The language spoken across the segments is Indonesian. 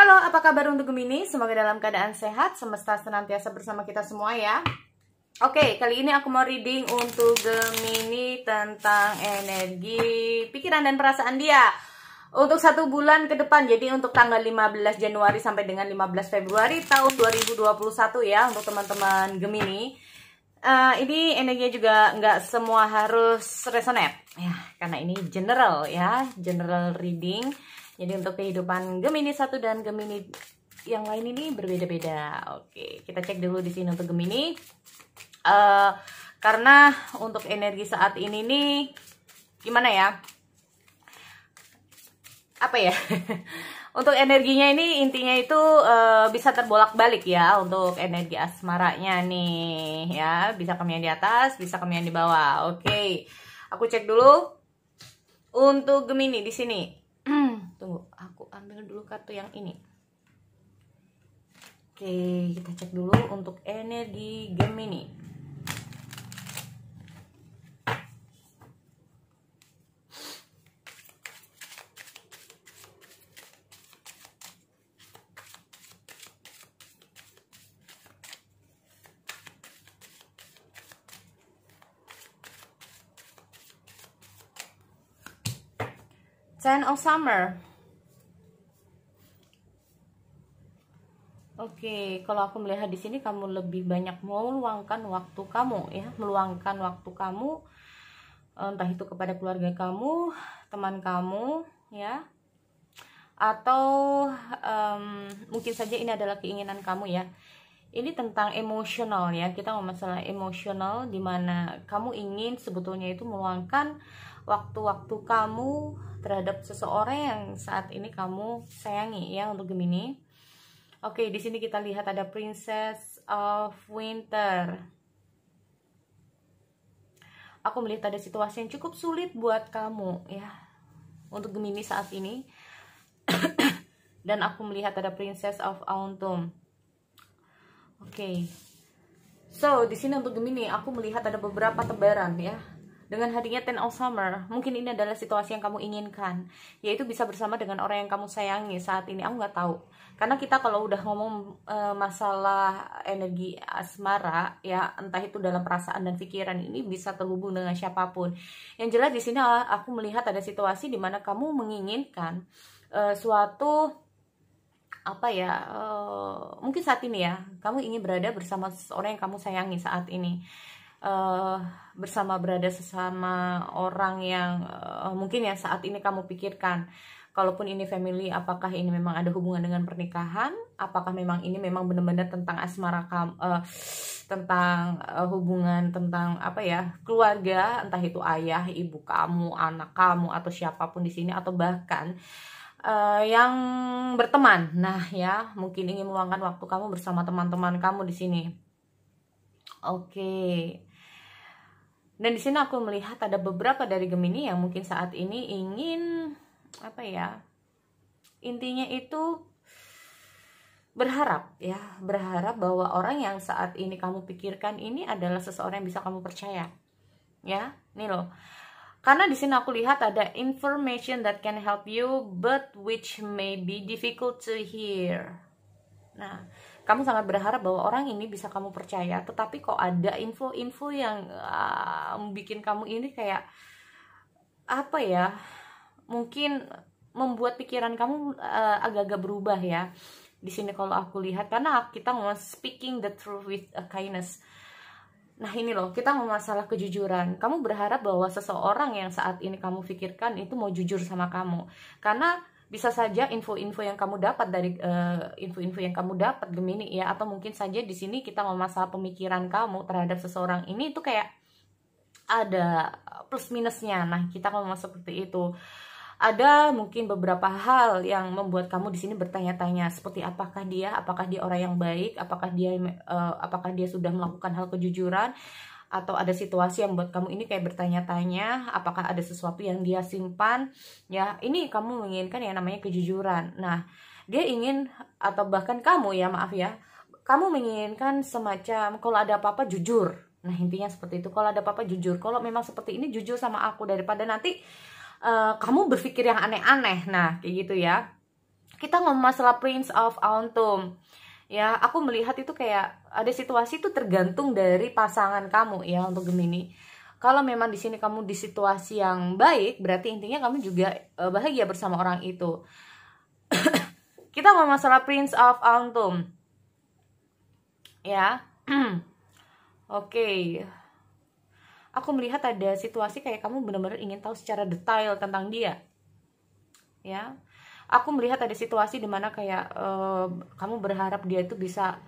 Halo, apa kabar untuk Gemini? Semoga dalam keadaan sehat, semesta senantiasa bersama kita semua ya. Oke, kali ini aku mau reading untuk Gemini tentang energi, pikiran dan perasaan dia untuk 1 bulan ke depan. Jadi untuk tanggal 15 Januari sampai dengan 15 Februari tahun 2021 ya, untuk teman-teman Gemini. Ini energinya juga nggak semua harus resonate ya, karena ini general ya, general reading. Jadi untuk kehidupan Gemini 1 dan Gemini yang lain ini berbeda-beda. Oke, kita cek dulu di sini untuk Gemini. Karena untuk energi saat ini nih gimana ya? Apa ya? Untuk energinya ini intinya itu bisa terbolak-balik ya untuk energi asmaranya nih ya, bisa kami yang di atas, bisa kami yang di bawah. Oke, aku cek dulu untuk Gemini di sini. Tunggu, aku ambil dulu kartu yang ini. Oke, kita cek dulu untuk energi Gemini. Ten of Summer. Oke, kalau aku melihat di sini kamu lebih banyak meluangkan waktu kamu ya, meluangkan waktu kamu, entah itu kepada keluarga kamu, teman kamu ya, atau mungkin saja ini adalah keinginan kamu ya. Ini tentang emosional ya, kita ngomong masalah emosional, dimana kamu ingin sebetulnya itu meluangkan waktu-waktu kamu terhadap seseorang yang saat ini kamu sayangi ya untuk Gemini. Oke, di sini kita lihat ada Princess of Winter. Aku melihat ada situasi yang cukup sulit buat kamu ya untuk Gemini saat ini. Dan aku melihat ada Princess of Autumn. Oke. So, di sini untuk Gemini aku melihat ada beberapa tebaran ya. Dengan hadirnya Ten of Summer, mungkin ini adalah situasi yang kamu inginkan, yaitu bisa bersama dengan orang yang kamu sayangi saat ini. Aku nggak tahu, karena kita kalau udah ngomong masalah energi asmara, ya entah itu dalam perasaan dan pikiran, ini bisa terhubung dengan siapapun. Yang jelas di sini aku melihat ada situasi di mana kamu menginginkan suatu apa ya, mungkin saat ini ya, kamu ingin berada bersama seseorang yang kamu sayangi saat ini. Berada sesama orang yang mungkin ya saat ini kamu pikirkan. Kalaupun ini family, apakah ini memang ada hubungan dengan pernikahan? Apakah memang ini memang benar-benar tentang asmara kamu, tentang hubungan, tentang apa ya, keluarga, entah itu ayah, ibu kamu, anak kamu, atau siapapun di sini, atau bahkan yang berteman. Nah ya, mungkin ingin meluangkan waktu kamu bersama teman-teman kamu di sini. Oke. Dan di sini aku melihat ada beberapa dari Gemini yang mungkin saat ini ingin apa ya? Intinya itu berharap ya, berharap bahwa orang yang saat ini kamu pikirkan ini adalah seseorang yang bisa kamu percaya. Ya, nih loh. Karena di sini aku lihat ada information that can help you but which may be difficult to hear. Nah, kamu sangat berharap bahwa orang ini bisa kamu percaya, tetapi kok ada info-info yang bikin kamu ini kayak apa ya, mungkin membuat pikiran kamu agak-agak berubah ya. Di sini kalau aku lihat, karena kita mau speaking the truth with a kindness. Nah ini loh, kita mau masalah kejujuran. Kamu berharap bahwa seseorang yang saat ini kamu pikirkan itu mau jujur sama kamu, karena bisa saja info-info yang kamu dapat dari info-info yang kamu dapat Gemini ya, atau mungkin saja di sini kita ngomong masalah pemikiran kamu terhadap seseorang ini itu kayak ada plus minusnya. Nah, kita ngomong seperti itu. Ada mungkin beberapa hal yang membuat kamu di sini bertanya-tanya seperti apakah dia orang yang baik, apakah dia sudah melakukan hal kejujuran, atau ada situasi yang buat kamu ini kayak bertanya-tanya apakah ada sesuatu yang dia simpan ya. Ini kamu menginginkan yang namanya kejujuran. Nah, dia ingin, atau bahkan kamu ya, maaf ya, kamu menginginkan semacam kalau ada apa-apa jujur. Nah, intinya seperti itu. Kalau ada apa-apa jujur, kalau memang seperti ini jujur sama aku, daripada nanti kamu berpikir yang aneh-aneh. Nah, kayak gitu ya. Kita ngomong masalah Prince of Autumn. Ya, aku melihat itu kayak ada situasi itu tergantung dari pasangan kamu ya untuk Gemini. Kalau memang di sini kamu di situasi yang baik, berarti intinya kamu juga bahagia bersama orang itu. Kita ngomong masalah Prince of Autumn. Ya. Oke. Aku melihat ada situasi kayak kamu benar-benar ingin tahu secara detail tentang dia. Ya. Aku melihat ada situasi dimana kayak kamu berharap dia itu bisa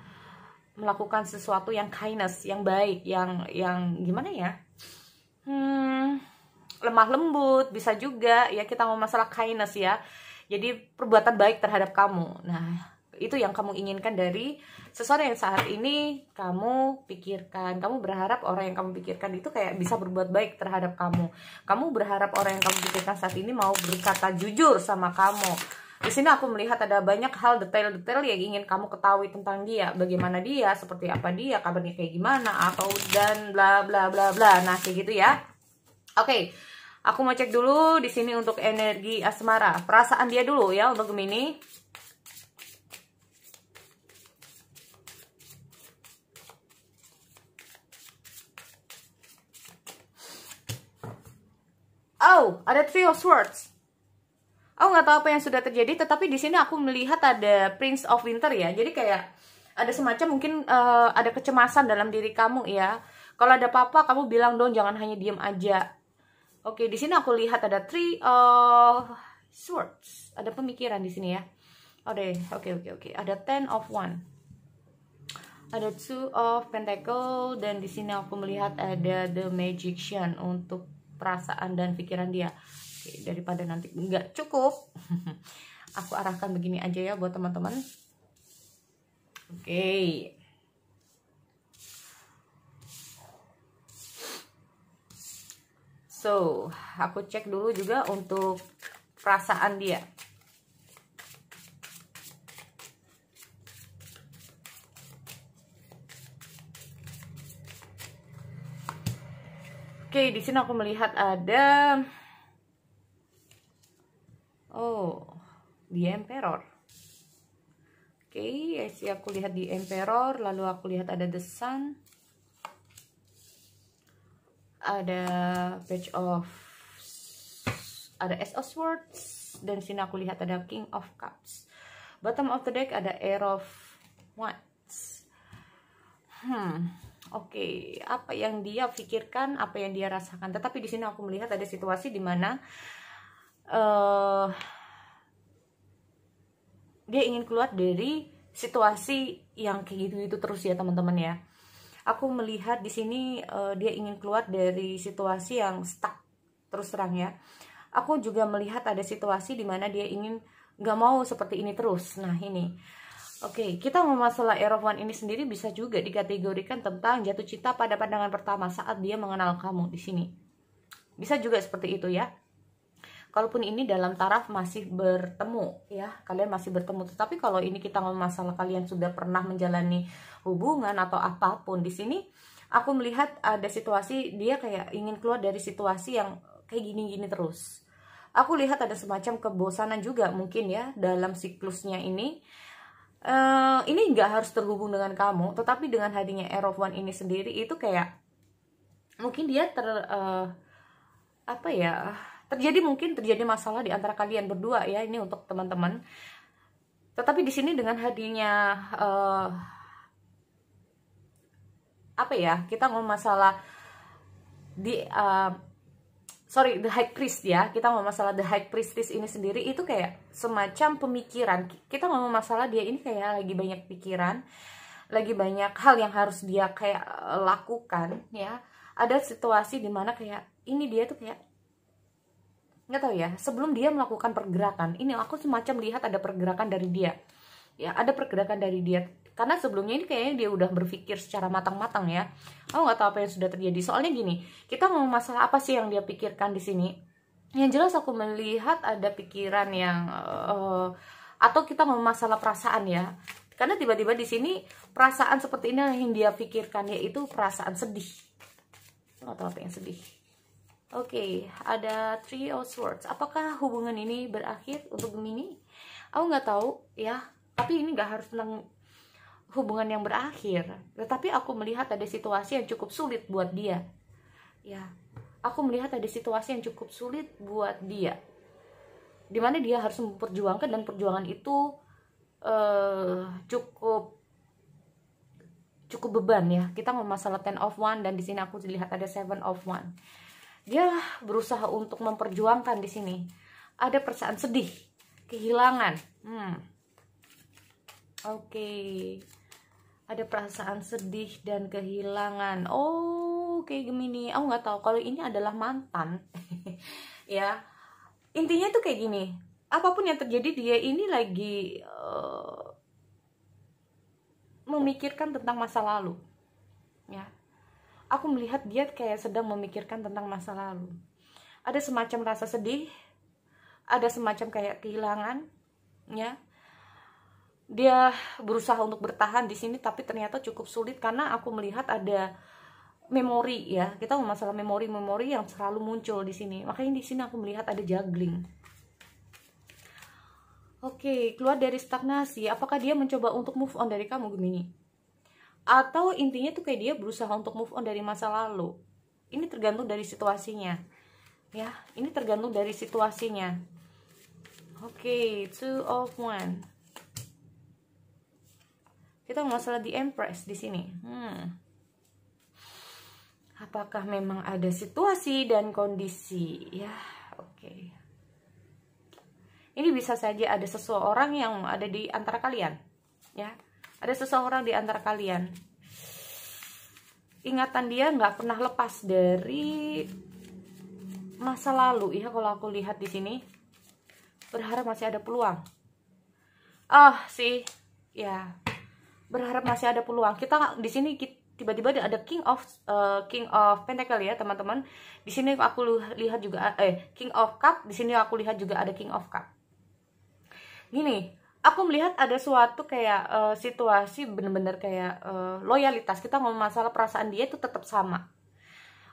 melakukan sesuatu yang kindness, yang baik, yang gimana ya, lemah lembut, bisa juga ya, kita mau masalah kindness ya, jadi perbuatan baik terhadap kamu. Nah, itu yang kamu inginkan dari seseorang yang saat ini kamu pikirkan. Kamu berharap orang yang kamu pikirkan itu kayak bisa berbuat baik terhadap kamu. Kamu berharap orang yang kamu pikirkan saat ini mau berkata jujur sama kamu. Di sini aku melihat ada banyak hal detail-detail yang ingin kamu ketahui tentang dia, bagaimana dia, seperti apa dia, kabarnya kayak gimana, atau dan bla bla bla bla. Nah, kayak gitu ya. Oke. Aku mau cek dulu di sini untuk energi asmara. Perasaan dia dulu ya untuk Gemini. Oh, ada Three of Swords. Aku nggak tahu apa yang sudah terjadi, tetapi di sini aku melihat ada Prince of Winter ya. Jadi kayak ada semacam mungkin ada kecemasan dalam diri kamu ya. Kalau ada apa-apa kamu bilang dong, jangan hanya diem aja. Oke, di sini aku lihat ada Three of Swords. Ada pemikiran di sini ya. Oke. Ada Ten of One. Ada Two of Pentacle, dan di sini aku melihat ada The Magician untuk perasaan dan pikiran dia. Oke, daripada nanti nggak cukup, aku arahkan begini aja ya buat teman-teman. Oke. So, aku cek dulu juga untuk perasaan dia. Oke, di sini aku melihat ada di Emperor. Oke, aku lihat di Emperor, lalu aku lihat ada The Sun. Ada Page of, ada Ace of Swords, dan sini aku lihat ada King of Cups. Bottom of the deck ada Air of Wands. Oke, apa yang dia pikirkan, apa yang dia rasakan. Tetapi di sini aku melihat ada situasi di mana dia ingin keluar dari situasi yang kayak gitu-gitu terus ya teman-teman ya. Aku melihat di sini dia ingin keluar dari situasi yang stuck, terus terang ya. Aku juga melihat ada situasi di mana dia ingin nggak mau seperti ini terus. Nah ini. Oke, kita mau masalah Air of One ini sendiri bisa juga dikategorikan tentang jatuh cinta pada pandangan pertama saat dia mengenal kamu di sini. Bisa juga seperti itu ya. Kalaupun ini dalam taraf masih bertemu ya, kalian masih bertemu. Tetapi kalau ini kita ngomong masalah kalian sudah pernah menjalani hubungan atau apapun, di sini aku melihat ada situasi dia kayak ingin keluar dari situasi yang kayak gini-gini terus. Aku lihat ada semacam kebosanan juga mungkin ya dalam siklusnya ini. Ini nggak harus terhubung dengan kamu, tetapi dengan hadirnya Air of One ini sendiri itu kayak mungkin dia terjadi masalah di antara kalian berdua ya, ini untuk teman-teman. Tetapi di sini dengan hadirnya kita ngomong masalah The High Priest ya, kita ngomong masalah The High Priestess ini sendiri itu kayak semacam pemikiran. Kita ngomong masalah dia ini kayak lagi banyak pikiran, lagi banyak hal yang harus dia kayak lakukan ya. Ada situasi dimana kayak ini dia tuh kayak nggak tahu ya, sebelum dia melakukan pergerakan ini aku semacam lihat ada pergerakan dari dia ya, ada pergerakan dari dia. Karena sebelumnya ini kayaknya dia udah berpikir secara matang-matang ya. Aku nggak tahu apa yang sudah terjadi. Soalnya gini, kita ngomong masalah apa sih yang dia pikirkan di sini? Yang jelas aku melihat ada pikiran yang atau kita ngomong masalah perasaan ya. Karena tiba-tiba di sini perasaan seperti ini yang dia pikirkan, yaitu perasaan sedih. Nggak tahu apa yang sedih. Oke, ada Three of Swords. Apakah hubungan ini berakhir untuk Gemini? Aku nggak tahu ya, tapi ini nggak harus tentang hubungan yang berakhir, tetapi aku melihat ada situasi yang cukup sulit buat dia. Ya, aku melihat ada situasi yang cukup sulit buat dia, dimana dia harus memperjuangkan, dan perjuangan itu cukup beban ya. Kita mau masalah 10 of One, dan di sini aku lihat ada 7 of One. Dia berusaha untuk memperjuangkan di sini. Ada perasaan sedih, kehilangan. Oke. Ada perasaan sedih dan kehilangan. Oke, Gemini. Aku nggak tahu kalau ini adalah mantan. Ya. Intinya tuh kayak gini. Apapun yang terjadi, dia ini lagi memikirkan tentang masa lalu. Ya. Aku melihat dia kayak sedang memikirkan tentang masa lalu. Ada semacam rasa sedih, ada semacam kayak kehilangan, ya. Dia berusaha untuk bertahan di sini, tapi ternyata cukup sulit karena aku melihat ada memori ya. Kita masalah memori yang selalu muncul di sini. Makanya di sini aku melihat ada juggling. Oke, keluar dari stagnasi. Apakah dia mencoba untuk move on dari kamu, Gemini? Atau intinya tuh kayak dia berusaha untuk move on dari masa lalu. Ini tergantung dari situasinya. Ya, ini tergantung dari situasinya. Oke, 2 of One. Kita masalah di Empress di sini. Apakah memang ada situasi dan kondisi? Ya, oke. Ini bisa saja ada seseorang yang ada di antara kalian. Ya, ada seseorang di antara kalian. Ingatan dia nggak pernah lepas dari masa lalu. Ya, kalau aku lihat di sini, berharap masih ada peluang. Sih, ya. Berharap masih ada peluang. Kita di sini tiba-tiba ada King of Pentacle ya, teman-teman. Di sini aku lihat juga King of Cup, di sini aku lihat juga ada King of Cup. Gini, aku melihat ada suatu kayak situasi bener-bener kayak loyalitas. Kita ngomong masalah perasaan dia itu tetap sama.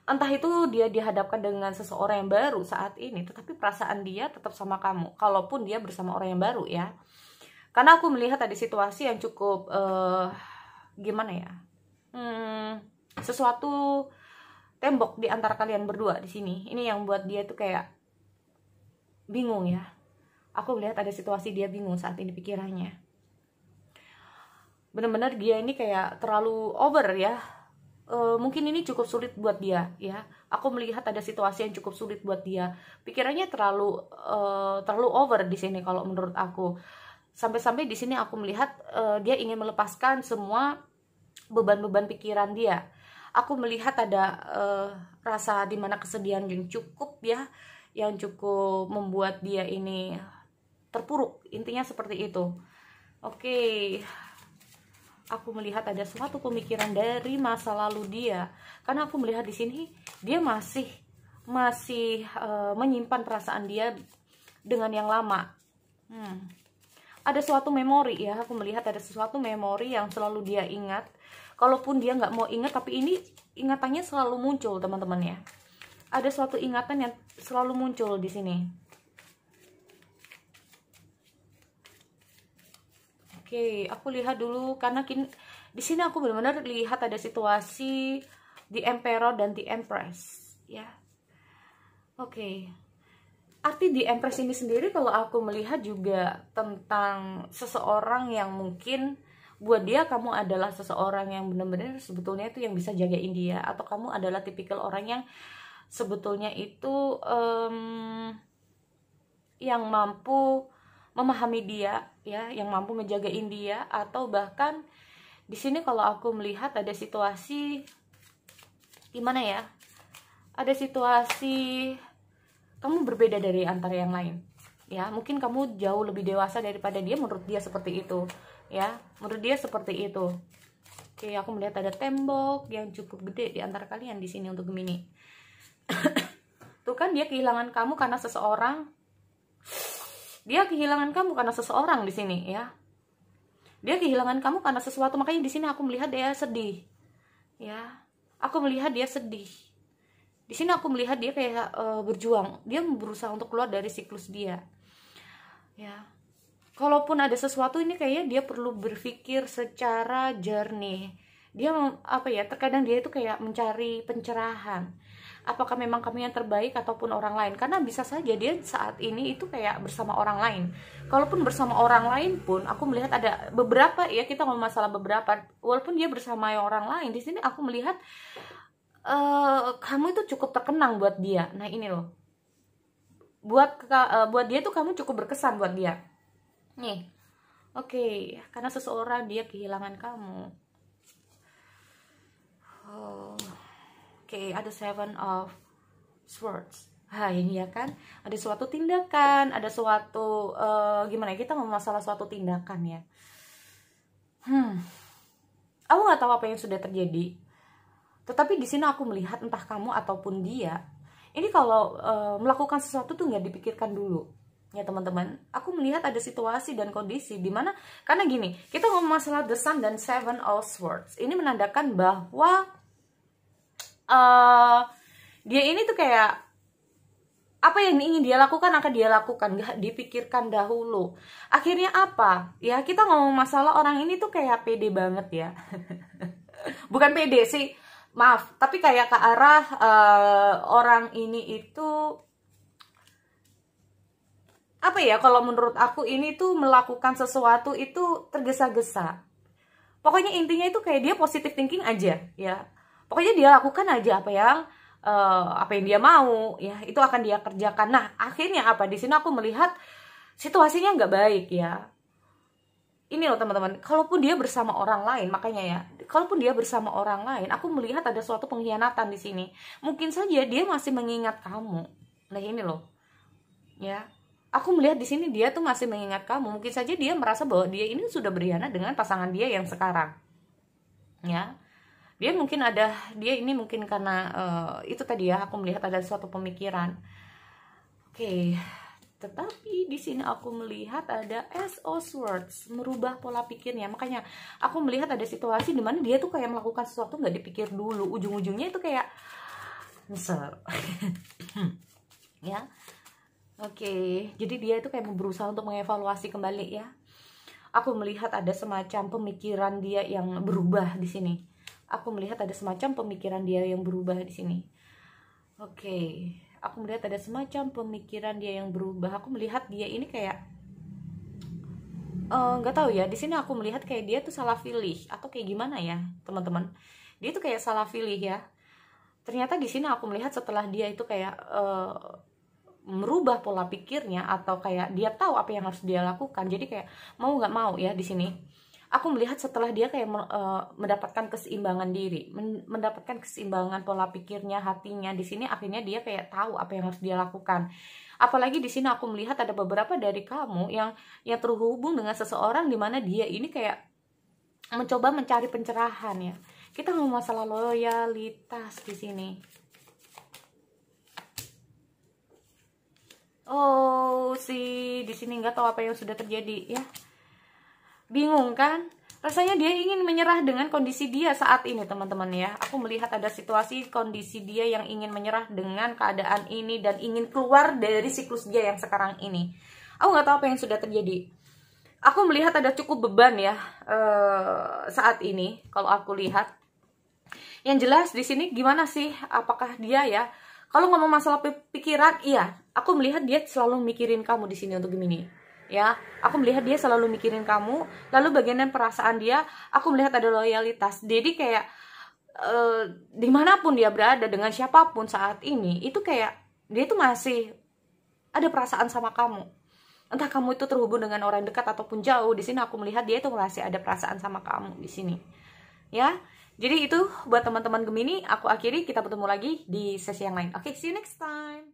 Entah itu dia dihadapkan dengan seseorang yang baru saat ini, tetapi perasaan dia tetap sama kamu. Kalaupun dia bersama orang yang baru ya. Karena aku melihat ada situasi yang cukup gimana ya, sesuatu tembok di antara kalian berdua di sini. Ini yang buat dia tuh kayak bingung ya. Aku melihat ada situasi dia bingung saat ini pikirannya. Benar-benar dia ini kayak terlalu over ya. Mungkin ini cukup sulit buat dia ya. Aku melihat ada situasi yang cukup sulit buat dia. Pikirannya terlalu over di sini kalau menurut aku. Sampai-sampai di sini aku melihat dia ingin melepaskan semua beban-beban pikiran dia. Aku melihat ada rasa dimana kesedihan yang cukup ya, yang cukup membuat dia ini terpuruk. Intinya seperti itu. Oke. Aku melihat ada suatu pemikiran dari masa lalu dia. Karena aku melihat di sini dia masih menyimpan perasaan dia dengan yang lama. Ada suatu memori ya, aku melihat ada sesuatu memori yang selalu dia ingat. Kalaupun dia nggak mau ingat, tapi ini ingatannya selalu muncul, teman-teman ya. Ada suatu ingatan yang selalu muncul di sini. Oke, aku lihat dulu karena di sini aku benar-benar lihat ada situasi di Emperor dan di Empress ya. Oke. Arti di Empress ini sendiri kalau aku melihat juga tentang seseorang yang mungkin buat dia kamu adalah seseorang yang benar-benar sebetulnya itu yang bisa jagain dia, atau kamu adalah tipikal orang yang sebetulnya itu yang mampu memahami dia ya, yang mampu ngejagain dia. Atau bahkan di sini kalau aku melihat ada situasi gimana ya, ada situasi kamu berbeda dari antara yang lain ya. Mungkin kamu jauh lebih dewasa daripada dia, menurut dia seperti itu ya, menurut dia seperti itu. Oke, aku melihat ada tembok yang cukup gede di antara kalian di sini untuk Gemini. Tuh kan, dia kehilangan kamu karena seseorang. Dia kehilangan kamu karena seseorang di sini ya. Dia kehilangan kamu karena sesuatu, makanya di sini aku melihat dia sedih ya. Aku melihat dia sedih. Di sini aku melihat dia kayak berjuang, dia berusaha untuk keluar dari siklus dia. Ya, kalaupun ada sesuatu ini kayaknya dia perlu berpikir secara jernih. Dia apa ya, terkadang dia itu kayak mencari pencerahan. Apakah memang kamu yang terbaik ataupun orang lain? Karena bisa saja dia saat ini itu kayak bersama orang lain. Kalaupun bersama orang lain pun, aku melihat ada beberapa ya, kita ngomong masalah beberapa. Walaupun dia bersama orang lain, di sini aku melihat kamu itu cukup terkenang buat dia. Nah ini loh, buat dia tuh kamu cukup berkesan buat dia. Nih, oke, karena seseorang dia kehilangan kamu. Oke, ada 7 of Swords. Ini ya kan, ada suatu tindakan, ada suatu gimana ya, kita ngomong masalah suatu tindakan ya. Aku nggak tahu apa yang sudah terjadi, tetapi di sini aku melihat entah kamu ataupun dia ini kalau melakukan sesuatu tuh nggak dipikirkan dulu ya teman-teman. Aku melihat ada situasi dan kondisi dimana, karena gini, kita ngomong masalah The Sun dan 7 of Swords, ini menandakan bahwa dia ini tuh kayak apa yang ingin dia lakukan akan dia lakukan, gak dipikirkan dahulu. Akhirnya apa ya, kita ngomong masalah orang ini tuh kayak pede banget ya. Bukan pede sih, maaf, tapi kayak ke arah orang ini itu apa ya, kalau menurut aku ini tuh melakukan sesuatu itu tergesa-gesa. Pokoknya intinya itu kayak dia positive thinking aja ya. Pokoknya dia lakukan aja apa yang dia mau ya, itu akan dia kerjakan. Nah akhirnya apa, di sini aku melihat situasinya nggak baik ya. Ini loh teman-teman, kalaupun dia bersama orang lain, makanya ya, kalaupun dia bersama orang lain, aku melihat ada suatu pengkhianatan di sini. Mungkin saja dia masih mengingat kamu. Nah ini loh ya, aku melihat di sini dia tuh masih mengingat kamu. Mungkin saja dia merasa bahwa dia ini sudah berkhianat dengan pasangan dia yang sekarang ya. Dia ini mungkin karena itu tadi ya, aku melihat ada suatu pemikiran. Oke, tetapi di sini aku melihat ada Ace of Swords, merubah pola pikirnya. Makanya aku melihat ada situasi di mana dia tuh kayak melakukan sesuatu nggak dipikir dulu, ujung-ujungnya itu kayak nyesel. Ya. Oke, jadi dia itu kayak berusaha untuk mengevaluasi kembali ya. Aku melihat ada semacam pemikiran dia yang berubah di sini. Aku melihat ada semacam pemikiran dia yang berubah di sini. Oke, aku melihat ada semacam pemikiran dia yang berubah. Aku melihat dia ini kayak nggak tahu ya. Di sini aku melihat kayak dia tuh salah pilih atau kayak gimana ya, teman-teman. Dia tuh kayak salah pilih ya. Ternyata di sini aku melihat setelah dia itu kayak merubah pola pikirnya, atau kayak dia tahu apa yang harus dia lakukan. Jadi kayak mau nggak mau ya, di sini aku melihat setelah dia kayak mendapatkan keseimbangan diri, mendapatkan keseimbangan pola pikirnya, hatinya. Di sini akhirnya dia kayak tahu apa yang harus dia lakukan. Apalagi di sini aku melihat ada beberapa dari kamu yang terhubung dengan seseorang di mana dia ini kayak mencoba mencari pencerahan ya. Kita ngomong masalah loyalitas di sini. Di sini nggak tahu apa yang sudah terjadi ya. Bingung kan? Rasanya dia ingin menyerah dengan kondisi dia saat ini teman-teman ya. Aku melihat ada situasi kondisi dia yang ingin menyerah dengan keadaan ini dan ingin keluar dari siklus dia yang sekarang ini. Aku nggak tahu apa yang sudah terjadi. Aku melihat ada cukup beban ya saat ini. Kalau aku lihat, yang jelas di sini gimana sih? Apakah dia ya? Kalau ngomong masalah pikiran, iya. Aku melihat dia selalu mikirin kamu di sini untuk Gemini. Ya, aku melihat dia selalu mikirin kamu. Lalu bagian perasaan dia, aku melihat ada loyalitas. Jadi kayak dimanapun dia berada dengan siapapun saat ini, itu kayak dia itu masih ada perasaan sama kamu. Entah kamu itu terhubung dengan orang dekat ataupun jauh, di sini aku melihat dia itu masih ada perasaan sama kamu di sini. Ya, jadi itu buat teman-teman Gemini. Aku akhiri, kita bertemu lagi di sesi yang lain. Oke, see you next time.